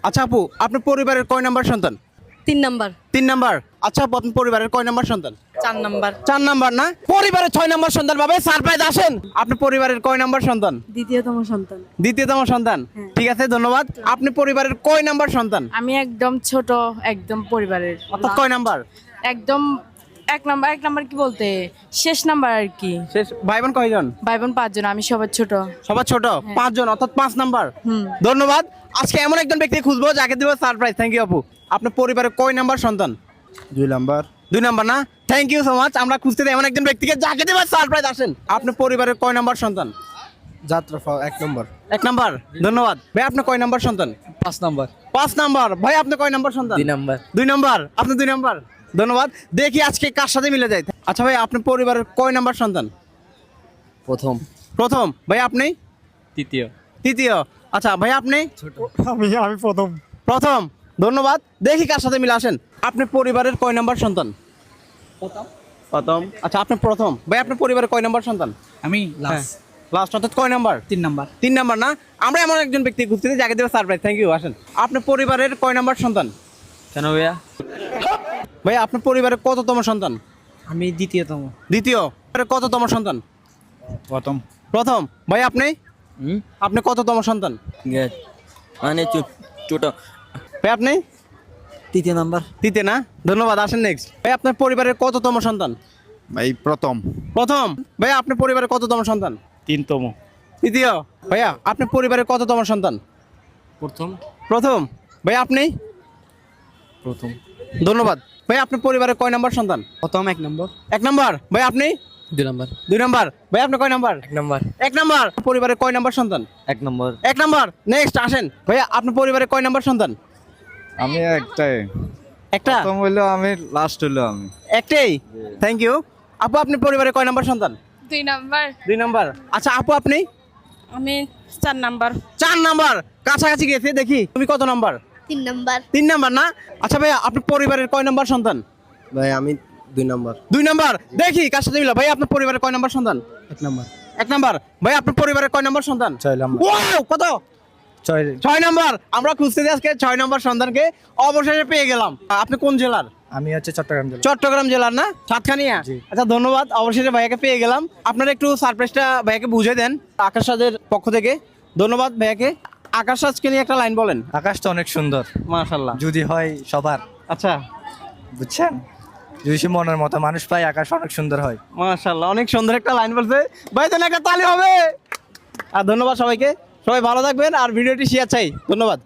আচ্ছা আপু, আপনার পরিবারের কয় নাম্বার সন্তান? 3 নাম্বার। 3 নাম্বার। আচ্ছা আপু, আপনার পরিবারের কয় নাম্বার সন্তান? 4 নাম্বার। 4 নাম্বার না? পরিবারের 6 নাম্বার সন্তান পাবে, সারপ্রাইজ আসেন। আপনার পরিবারের কয় নাম্বার সন্তান? দ্বিতীয়তম সন্তান। দ্বিতীয়তম সন্তান। ঠিক আছে, ধন্যবাদ। আপনি পরিবারের কয় নাম্বার সন্তান? আমি একদম ছোট, একদম পরিবারের অর্থাৎ কয় নাম্বার? একদম এক নাম্বার কি বলতে শেষ নাম্বার আর কি। শেষ। ভাই বোন কয়জন? ভাই বোন 5 জন, আমি সবার ছোট। সবার ছোট? 5 জন, অর্থাৎ 5 নাম্বার। ধন্যবাদ। আজকে এমন একজন ব্যক্তি খুঁজবো যাকে দিব সারপ্রাইজ। থ্যাংক ইউ আপু। আপনার পরিবারের কয় নাম্বার সন্তান? 2 নাম্বার। 2 নাম্বার না? Thank you so much. আমরা খুঁজতে এমন একজন ব্যক্তিকে যাকে দিব সারপ্রাইজ। আসেন। আপনার পরিবারের কয় নাম্বার সন্তান? যাত্রাফা 1 নাম্বার। 1 নাম্বার। ধন্যবাদ। ভাই আপনার কয় নাম্বার সন্তান? 5 নাম্বার। 5 নাম্বার। ভাই আপনি কয় নাম্বার সন্তান? 2 নাম্বার। 2 নাম্বার। আপনি 2 নাম্বার। ধন্যবাদ। দেখি আজকে কার সাথে মিলে যায়। আচ্ছা ভাই, আপনার পরিবারের কয় নাম্বার সন্তান? প্রথম। প্রথম। ভাই আপনি? তৃতীয়। তৃতীয়। আচ্ছা ভাই আপনি? আমি প্রথম। প্রথম। ধন্যবাদ। দেখি কার সাথে মিলে। আসেন। আপনার পরিবারের কয় নাম্বার সন্তান? প্রথম। আচ্ছা আপনি প্রথম। ভাই আপনার পরিবারের কয় নাম্বার সন্তান? আমি লাস্ট, অর্থাৎ কয় নাম্বার? 3 নাম্বার। 3 নাম্বার না? আমরা এমন একজন ব্যক্তি খুঁজছি যাকে দেবে সারপ্রাইজ। Thank you. আসেন। আপনার পরিবারের কয় নাম্বার সন্তান? কেন ভাইয়া? ভাই আপনার পরিবারের কততম সন্তান? আমি দ্বিতীয়তম। দ্বিতীয়। কততম সন্তান? প্রথম। প্রথম। ভাই আপনি? আপনি কততম সন্তান? মানে ছোট। ভাই আপনি? তৃতীয় নাম্বার। তৃতীয় না? ধন্যবাদ। আসেন নেক্সট। ভাই আপনার পরিবারের কততম সন্তান? ভাই প্রথম। প্রথম। ভাইয়া আপনার পরিবারের কততম সন্তান? 3তম। তৃতীয়। ভাইয়া আপনার পরিবারের কততম সন্তান? প্রথম। প্রথম। ভাই আপনি? প্রথম। ধন্যবাদ। ভাই আপনার পরিবারের কয় নাম্বার সন্তান? প্রথম 1 নাম্বার। 1 নাম্বার। ভাই আপনি? 2 নাম্বার। 2 নাম্বার। ভাই আপনি কয় নাম্বার? 1 নাম্বার। 1 নাম্বার। পরিবারের কয় নাম্বার সন্তান? 1 নাম্বার। 1 নাম্বার। নেক্সট আসেন। ভাইয়া আপনার পরিবারের কয় নাম্বার সন্তান? আমি একটাই। একটা। প্রথম হইলো আমি, লাস্ট হইলো আমি। একটাই। Thank you. আপু আপনার পরিবারের কয় নাম্বার সন্তান? 2 নাম্বার। 2 নাম্বার। আচ্ছা আপু আপনি? আমি 4 নাম্বার। 4 নাম্বার। কাছাকাছি গেছে। দেখি তুমি কত নাম্বার? 3 নাম্বার। 3 নাম্বার না? আচ্ছা ভাইয়া আপনার পরিবারের কয় নাম্বার সন্তান? ভাই আমি 2 নাম্বার। 2 নাম্বার। দেখি কার সাথে মিলা। ভাই আপনার পরিবারের কয় নাম্বার সন্তান? 1 নাম্বার। 1 নাম্বার। ভাই আপনার পরিবারের কয় নাম্বার সন্তান? 6 নাম্বার। ওয়াও, কত? 6 নাম্বার। আমরা খুঁজতে আজকে 6 নাম্বার সন্তানকে অবশেষে পেয়ে গেলাম। আপনি কোন জেলার? আমি হচ্ছে চট্টগ্রাম জেলা। চট্টগ্রাম জেলার না? সাতখানিয়া। আচ্ছা ধন্যবাদ। অবশেষে ভাইয়াকে পেয়ে গেলাম। আপনারা একটু সারপ্রাইজটা ভাইয়াকে বুঝিয়ে দেন আকাশ রাজের পক্ষ থেকে। ধন্যবাদ ভাইয়াকে। আকাশ রাজকে নিয়ে একটা লাইন বলেন। আকাশটা অনেক সুন্দর, মাশাআল্লাহ। যদি হয় সবার, আচ্ছা। বুঝছেন? যদি সে মনের মতো মানুষ পায়, আকাশ অনেক সুন্দর হয়। মাশাআল্লাহ, অনেক সুন্দর একটা লাইন বলছে ভাই। যেন একটা তালি হবে। আর ধন্যবাদ সবাইকে। সবাই ভালো থাকবেন আর ভিডিওটি শেয়ার চাই। ধন্যবাদ।